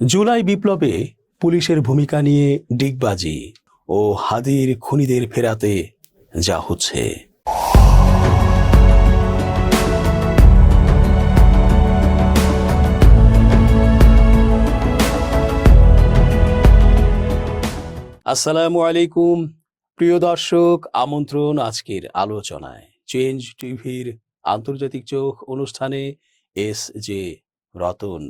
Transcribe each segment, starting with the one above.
জুলাই বিপ্লবে পুলিশের ভূমিকা নিয়ে ডিগবাজি ও হাদির খুনিদের ফেরাতে যা হচ্ছে। আসসালামু আলাইকুম প্রিয় দর্শক, আমন্ত্রণ আজকের আলোচনায়। চেঞ্জ টিভির আন্তর্জাতিক চোখ অনুষ্ঠানে এস জে রতন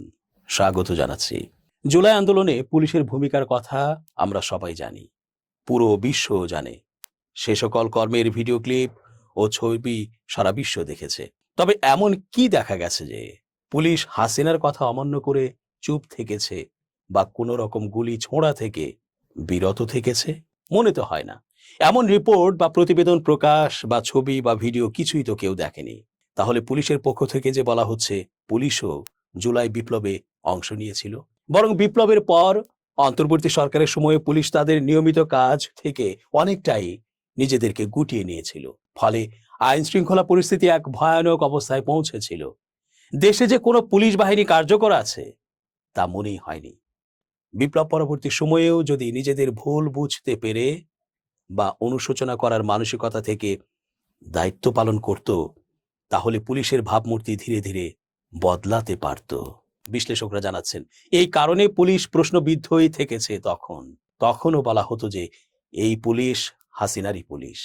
স্বাগত জানাচ্ছি। জুলাই আন্দোলনে পুলিশের ভূমিকার কথা আমরা সবাই জানি, পুরো বিশ্ব জানে। সে সকল কর্মের ভিডিও ক্লিপ ও ছবি সারা বিশ্ব দেখেছে। তবে এমন কি দেখা গেছে যে পুলিশ হাসিনার কথা অমান্য করে চুপ থেকেছে বা কোনো রকম গুলি ছোঁড়া থেকে বিরত থেকেছে? মনে তো হয় না। এমন রিপোর্ট বা প্রতিবেদন প্রকাশ বা ছবি বা ভিডিও কিছুই তো কেউ দেখেনি। তাহলে পুলিশের পক্ষ থেকে যে বলা হচ্ছে পুলিশও জুলাই বিপ্লবে অংশ নিয়েছিল, বরং বিপ্লবের পর অন্তর্বর্তী সরকারের সময়ে পুলিশ তাদের নিয়মিত কাজ থেকে অনেকটাই নিজেদেরকে গুটিয়ে নিয়েছিল। ফলে আইন শৃঙ্খলা পরিস্থিতি এক ভয়ানক অবস্থায় পৌঁছেছিল। দেশে যে কোনো পুলিশ বাহিনী কার্যকর আছে তা মনেই হয়নি। বিপ্লব পরবর্তী সময়েও যদি নিজেদের ভুল বুঝতে পেরে বা অনুশোচনা করার মানসিকতা থেকে দায়িত্ব পালন করত, তাহলে পুলিশের ভাবমূর্তি ধীরে ধীরে বদলাতে পারত। বিশ্লেষকরা জানাচ্ছেন এই কারণে পুলিশ প্রশ্নবিদ্ধই থেকেছে। তখনও বলা হতো যে এই পুলিশ হাসিনারই পুলিশ।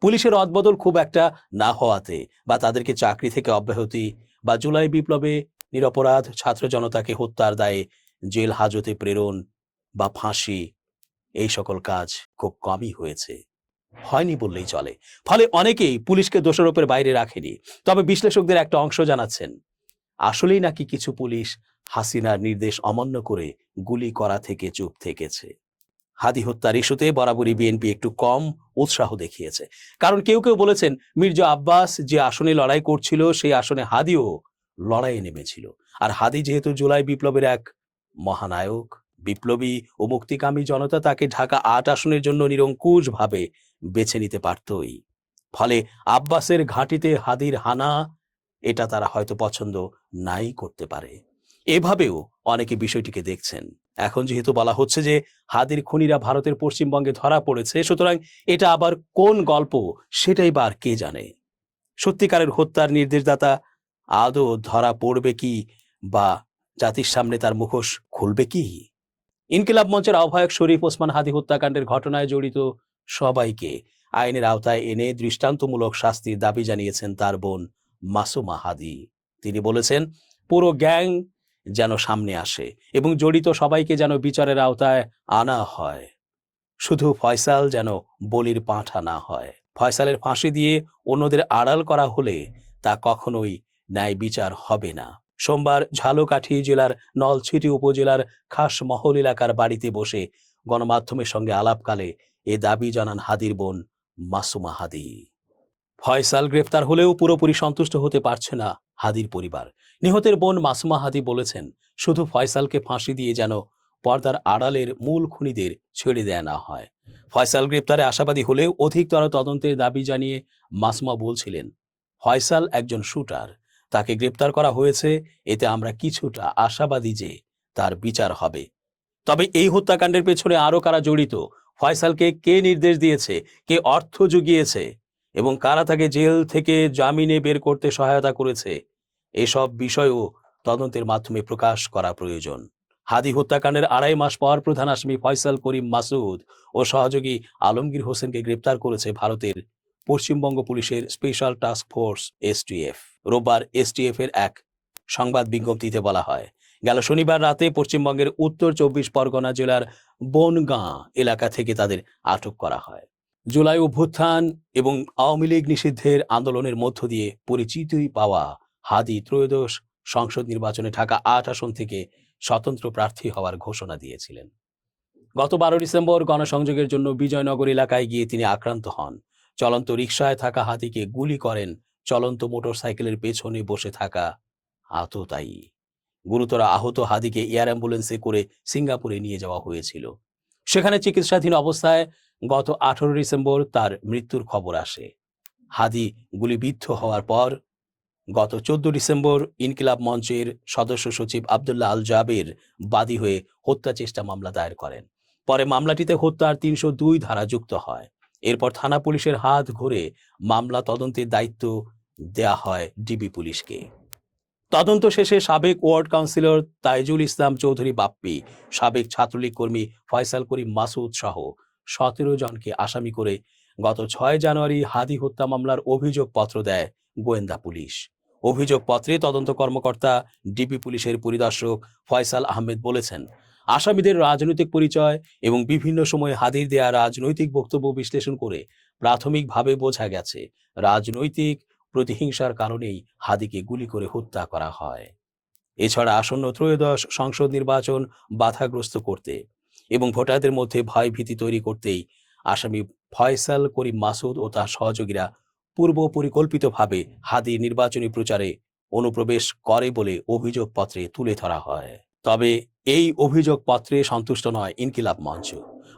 পুলিশের রদবদল খুব একটা না হওয়াতে বা তাদেরকে চাকরি থেকে অব্যাহতি বা জুলাই বিপ্লবে নিরপরাধ ছাত্র জনতাকে হত্যার দায়ে জেল হাজতে প্রেরণ বা ফাঁসি, এই সকল কাজ খুব কমই হয়নি বললেই চলে। ফলে অনেকেই পুলিশকে দোষারোপের বাইরে রাখেনি। তবে বিশ্লেষকদের একটা অংশ জানাচ্ছেন আসলেই নাকি কিছু পুলিশ হাসিনার নির্দেশ অমান্য করে গুলি করা থেকে চুপ থেকেছে। হাদি হত্যার ইস্যুতে বরাবরই বিএনপি একটু কম উৎসাহ দেখিয়েছে। কারণ কেউ কেউ বলেছেন মির্জা আব্বাস যে আসনে লড়াই করছিল সেই আসনে হাদিও লড়াইয়ে নেমেছিল। আর হাদি যেহেতু জুলাই বিপ্লবের এক মহানায়ক, বিপ্লবী ও মুক্তিকামী জনতা তাকে ঢাকা ৮ আসনের জন্য নিরঙ্কুশ ভাবে বেছে নিতে পারতই। ফলে আব্বাসের ঘাঁটিতে হাদির হানা, এটা তারা হয়তো পছন্দ নাই করতে পারে। এভাবেও অনেকে বিষয়টিকে দেখছেন। এখন যেহেতু বলা হচ্ছে যে হাদির খুনিরা ভারতের পশ্চিমবঙ্গে ধরা পড়েছে, সুতরাং এটা আবার কোন গল্প সেটাই বা আর কে জানে। সত্যিকারের হত্যার নির্দেশদাতা আদৌ ধরা পড়বে কি বা জাতির সামনে তার মুখোশ খুলবে কি? ইনকিলাব মঞ্চের আহ্বায়ক শরীফ ওসমান হাদি হত্যাকাণ্ডের ঘটনায় জড়িত সবাইকে আইনের আওতায় এনে দৃষ্টান্তমূলক শাস্তির দাবি জানিয়েছেন তার বোন মাসুমা হাদি। তিনি বলেছেন পুরো গ্যাং যেন সামনে আসে এবং জড়িত সবাইকে যেন বিচারের আওতায় আনা হয়। শুধু ফয়সাল যেন বলির পাঁঠা না হয়। ফয়সালের ফাঁসি দিয়ে অন্যদের আড়াল করা হলে তা কখনোই ন্যায় বিচার হবে না। সোমবার ঝালকাঠি জেলার নলছিটি উপজেলার খাসমহল এলাকার বাড়িতে বসে গণমাধ্যমের সঙ্গে আলাপকালে এ দাবি জানান হাদির বোন মাসুমা হাদি। ফয়সাল গ্রেফতার হলেও পুরোপুরি সন্তুষ্ট হতে পারছে না হাদির পরিবার। নিহতের বোন মাসুমা হাদি বলেছেন শুধু ফয়সালকে ফাঁসি দিয়ে যেন পর্দার আড়ালের মূল খুনিদের ছেড়ে দেয়া না হয়। ফয়সাল গ্রেপ্তারে আশাবাদী হলেও অধিকতর তদন্তের দাবি জানিয়ে মাসুমা বলছিলেন ফয়সাল একজন শুটার, তাকে গ্রেপ্তার করা হয়েছে, এতে আমরা কিছুটা আশাবাদী যে তার বিচার হবে। তবে এই হত্যাকাণ্ডের পেছনে আরো কারা জড়িত, ফয়সালকে কে নির্দেশ দিয়েছে, কে অর্থ জুগিয়েছে এবং কারা তাকে জেল থেকে জামিনে বের করতে সহায়তা করেছে, এসব বিষয়ও তদন্তের মাধ্যমে প্রকাশ করা প্রয়োজন। হাদি হত্যাকাণ্ডের ২.৫ মাস পর প্রধান আসামি ফয়সাল করিম মাসুদ ও সহযোগী আলমগীর হোসেনকে গ্রেপ্তার করেছে ভারতের পশ্চিমবঙ্গ পুলিশের স্পেশাল টাস্ক ফোর্স এসটিএফ। রোববার এসটিএফ এর এক সংবাদ বিজ্ঞপ্তিতে বলা হয় গেল শনিবার রাতে পশ্চিমবঙ্গের উত্তর ২৪ পরগনা জেলার বনগাঁ এলাকা থেকে তাদের আটক করা হয়। জুলাই অভ্যুত্থান এবং আওয়ামী লীগ নিষিদ্ধের আন্দোলনের মধ্য দিয়ে পরিচিতি পাওয়া হাদি ত্রয়োদশ সংসদ নির্বাচনে ঢাকা ৮ আসন থেকে স্বতন্ত্র প্রার্থী হওয়ার ঘোষণা দিয়েছিলেন। গত ১২ ডিসেম্বর গণসংযোগের জন্য বিজয়নগর এলাকায় গিয়ে তিনি আক্রান্ত হন। চলন্ত রিকশায় থাকা হাদিকে গুলি করেন চলন্ত মোটরসাইকেলের পেছনে বসে থাকা আততায়ী। গুরুতর আহত হাদিকে এয়ার অ্যাম্বুলেন্সে করে সিঙ্গাপুরে নিয়ে যাওয়া হয়েছিল। সেখানে চিকিৎসাধীন অবস্থায় গত ১৮ ডিসেম্বর তার মৃত্যুর খবর আসে। হাদি গুলিবিদ্ধ হওয়ার পর গত 14 ডিসেম্বর ইনকিলাব মঞ্চের সদস্য সচিব আব্দুল্লাহ আল জাবের বাদী হয়ে হত্যা চেষ্টা মামলা দায়ের করেন। পরে মামলাটিতে হত্যার 302 ধারা যুক্ত হয়। এরপর থানা পুলিশের হাত ঘুরে মামলা তদন্তের দায়িত্ব দেয়া হয় ডিবি পুলিশকে। তদন্ত শেষে সাবেক ওয়ার্ড কাউন্সিলর তাইজুল ইসলাম চৌধুরী বাপ্পি, সাবেক ছাত্রলীগ কর্মী ফয়সাল করিম মাসুদ সহ 17 জনকে আসামি করে গত 6 জানুয়ারি হাদি হত্যা মামলার অভিযোগপত্র দেয় গোয়েন্দা পুলিশ। অভিযোগপত্রে তদন্ত কর্মকর্তা ডিবি পুলিশের পরিদর্শক ফয়সাল আহমেদ বলেছেন, আসামিদের রাজনৈতিক পরিচয় এবং বিভিন্ন সময়ে হাদির দেয়া রাজনৈতিক বক্তব্য বিশ্লেষণ করে প্রাথমিকভাবে বোঝা গেছে রাজনৈতিক প্রতিহিংসার কারণেই হাদিকে গুলি করে হত্যা করা হয়। এছাড়া আসন্ন ত্রয়োদশ সংসদ নির্বাচন বাধাগ্রস্ত করতে এবং ভোটারদের মধ্যে ভয়ভীতি তৈরি করতেই আসামি ফয়সাল করিম মাসুদ ও তার সহযোগীরা পূর্ব পরিকল্পিতভাবে হাদির নির্বাচনী প্রচারে অনুপ্রবেশ করে বলে অভিযোগপত্রে তুলে ধরা হয়। তবে এই অভিযোগপত্রে সন্তুষ্ট নয় ইনকিলাব মঞ্চ।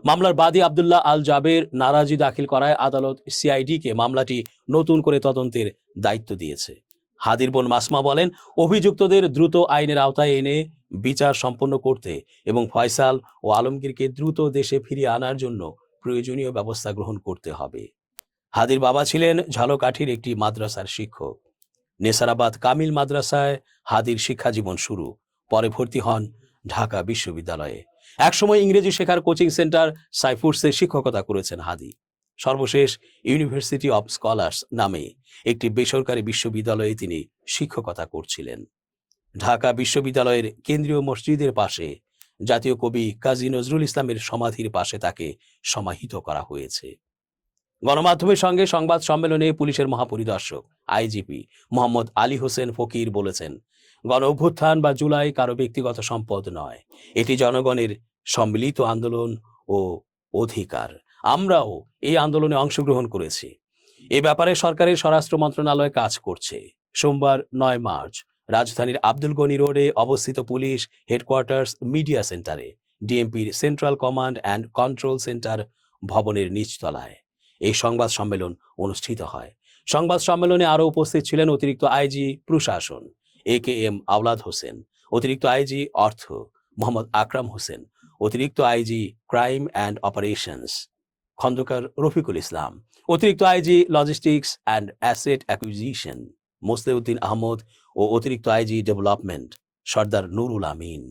মামলার বাদী আব্দুল্লাহ আল জাবের নারাজি দাখিল করায় আদালত সিআইডিকে মামলাটি নতুন করে তদন্তের দায়িত্ব দিয়েছে। হাদির বোন মাসমা বলেন, অভিযুক্তদের দ্রুত আইনের আওতায় এনে বিচার সম্পন্ন করতে এবং ফয়সাল ও আলমগীরকে দ্রুত দেশে ফিরিয়ে আনার জন্য প্রয়োজনীয় ব্যবস্থা গ্রহণ করতে হবে। হাদির বাবা ছিলেন ঝালকাঠির একটি মাদ্রাসার শিক্ষক। নেসারাবাদ কামিল মাদ্রাসায় হাদির শিক্ষাজীবন শুরু, পরে ভর্তি হন ঢাকা বিশ্ববিদ্যালয়ে। একসময় ইংরেজি শেখার কোচিং সেন্টার সাইফুর্সে শিক্ষকতা করেছেন হাদি। সর্বশেষ ইউনিভার্সিটি অব স্কলার্স নামে একটি বেসরকারি বিশ্ববিদ্যালয়ে তিনি শিক্ষকতা করছিলেন। ঢাকা বিশ্ববিদ্যালয়ের কেন্দ্রীয় মসজিদের পাশে জাতীয় কবি কাজী নজরুল ইসলামের সমাধির পাশে তাকে সমাহিত করা হয়েছে। গণমাধ্যমের সঙ্গে সংবাদ সম্মেলনে পুলিশের মহাপরিদর্শক আইজিপি মোহাম্মদ আলী হোসেন ফকির বলেছেন, গণ অভ্যুত্থান বা জুলাই কারো ব্যক্তিগত সম্পদ নয়, এটি জনগণের সম্মিলিত আন্দোলন ও অধিকার। আমরাও এই আন্দোলনে অংশগ্রহণ করেছি। এ ব্যাপারে সরকারের স্বরাষ্ট্র মন্ত্রণালয় কাজ করছে। সোমবার 9 মার্চ রাজধানীর আব্দুল গনি রোডে অবস্থিত পুলিশ হেডকোয়ার্টার্স মিডিয়া সেন্টারে ডিএমপির central command and control center ভবনের নিচতলায় এই সংবাদ সম্মেলন অনুষ্ঠিত হয়। সংবাদ সম্মেলনে আরও উপস্থিত ছিলেন অতিরিক্ত আইজি প্রশাসন AKM আওলাদ হোসেন, অতিরিক্ত আইজি অর্থ মোহাম্মদ আকরাম হোসেন, অতিরিক্ত IG crime and operations Khandakar Rafiqul Islam, অতিরিক্ত IG logistics and asset acquisition Mosleuddin Ahmed ও অতিরিক্ত আইজি ডেভেলপমেন্ট সর্দার নুরুল আমিন।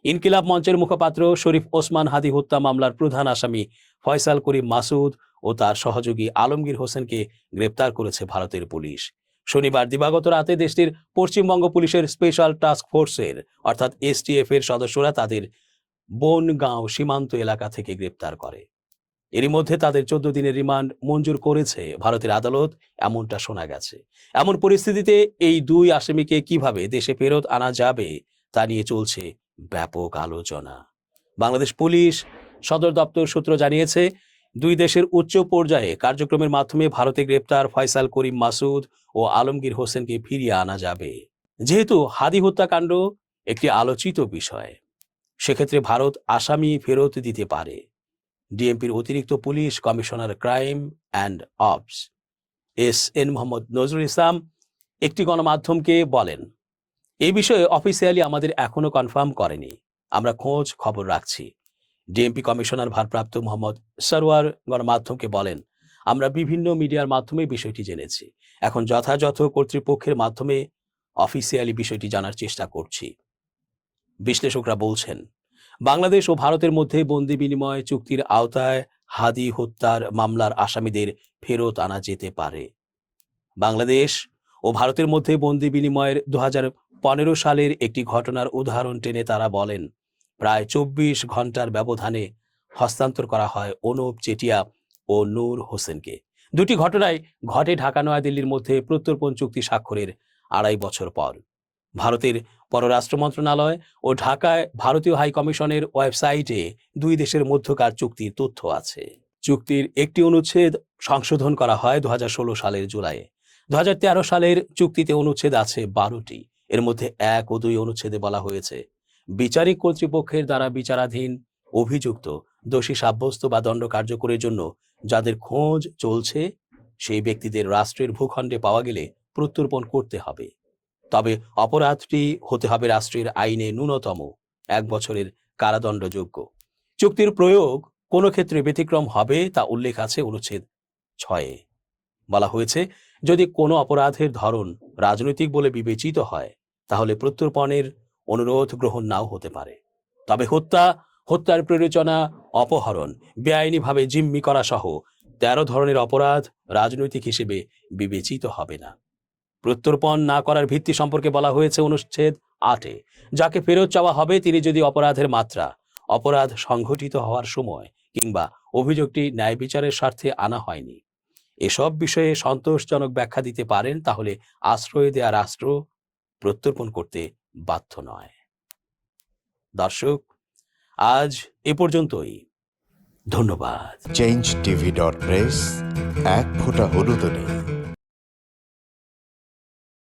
ইনকিলাব মঞ্চের মুখপাত্র শরীফ ওসমান হাদি হত্যা মামলার প্রধান আসামি ফয়সাল করিম মাসুদ ও তার সহযোগী আলমগীর হোসেনকে গ্রেপ্তার করেছে ভারতের পুলিশ। শনিবার দিবাগত রাতে দেশটির পশ্চিমবঙ্গ পুলিশের স্পেশাল টাস্ক ফোর্সের অর্থাৎ STF এর সদস্যরা তাদের বনগাঁও সীমান্ত এলাকা থেকে গ্রেপ্তার করে। এরই মধ্যে তাদের 14 দিনের রিমান্ড মঞ্জুর করেছে ভারতের আদালত, এমনটা শোনা গেছে। এমন পরিস্থিতিতে এই দুই আসামিকে কিভাবে দেশে ফেরত আনা যাবে তা নিয়ে চলছে ব্যাপক আলোচনা। বাংলাদেশ পুলিশ সদর দপ্তর সূত্র জানিয়েছে, দুই দেশের উচ্চ পর্যায়ে কার্যক্রমের মাধ্যমে ভারতে গ্রেপ্তার ফয়সাল করিম মাসুদ ও আলমগীর হোসেনকে ফিরিয়ে আনা যাবে। যেহেতু হাদি হত্যাকাণ্ড একটি আলোচিত বিষয়, সেক্ষেত্রে ভারত আসামি ফেরত দিতে পারে। ডিএমপির অতিরিক্ত police commissioner crime and ops SN Mohammad Nazrul Islam একটি গণমাধ্যমকে বলেন, এই বিষয়ে অফিসিয়ালি আমাদের এখনো কনফার্ম করেনি, আমরা খোঁজ খবর রাখছি। ডিএমপি কমিশনার ভারপ্রাপ্ত মোহাম্মদ সরওয়ার গণমাধ্যমকে বলেন, আমরা বিভিন্ন মিডিয়ার মাধ্যমে বিষয়টি জেনেছি, এখন যথাযথ কর্তৃপক্ষের মাধ্যমে অফিসিয়ালি বিষয়টি জানার চেষ্টা করছি। বিশ্লেষকরা বলছেন, বাংলাদেশ ও ভারতের মধ্যে বন্দি বিনিময় চুক্তির আওতায় হাদি হত্যার মামলার আসামিদের ফেরত আনা যেতে পারে। বাংলাদেশ ও ভারতের মধ্যে বন্দি বিনিময়ের 2015 সালের একটি ঘটনার উদাহরণ টেনে তারা বলেন, প্রায় 24 ঘন্টার ব্যবধানে হস্তান্তর করা হয় অনুপ চেটিয়া ও নূর হোসেনকে। দুটি ঘটনায় ঘটে ঢাকা নয়াদিল্লির মধ্যে প্রত্যর্পণ চুক্তি স্বাক্ষরের 2.5 বছর পর। ভারতের পররাষ্ট্র মন্ত্রণালয় ও ঢাকায় ভারতীয় হাই কমিশনের ওয়েবসাইটে দুই দেশের মধ্যকার চুক্তির তথ্য আছে। চুক্তির একটি অনুচ্ছেদ সংশোধন করা হয় 2016 সালের জুলাইয়ে। 2013 সালের চুক্তিতে অনুচ্ছেদ আছে 12টি। এর মধ্যে 1 ও 2 অনুচ্ছেদে বলা হয়েছে, বিচারিক কর্তৃপক্ষের দ্বারা বিচারাধীন অভিযুক্ত দোষী সাব্যস্ত বা দণ্ড কার্যকরের জন্য যাদের খোঁজ চলছে সেই ব্যক্তিদের রাষ্ট্রের ভূখণ্ডে পাওয়া গেলে প্রত্যর্পণ করতে হবে। তবে অপরাধটি হতে হবে রাষ্ট্রের আইনে ন্যূনতম 1 বছরের কারাদণ্ডযোগ্য। চুক্তির প্রয়োগ কোনো ক্ষেত্রে ব্যতিক্রম হবে তা উল্লেখ আছে অনুচ্ছেদ 6-এ। বলা হয়েছে, যদি কোনো অপরাধের ধরন রাজনৈতিক বলে বিবেচিত হয় তাহলে প্রত্যর্পণের অনুরোধ গ্রহণ নাও হতে পারে। তবে হত্যার প্ররোচনা, অপহরণ, বেআইনিভাবে জিম্মি করা সহ 13 ধরনের অপরাধ রাজনৈতিক হিসেবে বিবেচিত হবে না। প্রত্যর্পণ না করার ভিত্তি সম্পর্কে বলা হয়েছে অনুচ্ছেদ 8-এ। যাকে ফেরত চাওয়া হবে তিনি যদি অপরাধের মাত্রা, অপরাধ সংঘটিত হওয়ার সময় কিংবা অভিযোগটি ন্যায় বিচারের স্বার্থে আনা হয়নি এসব বিষয়ে সন্তোষজনক ব্যাখ্যা দিতে পারেন, তাহলে আশ্রয় দেয়া রাষ্ট্র প্রত্যর্পণ করতে বাধ্য নয়। দর্শক, আজ এ পর্যন্তই। ধন্যবাদ। change tv.press, এক ফোঁটা হলুদও নেই।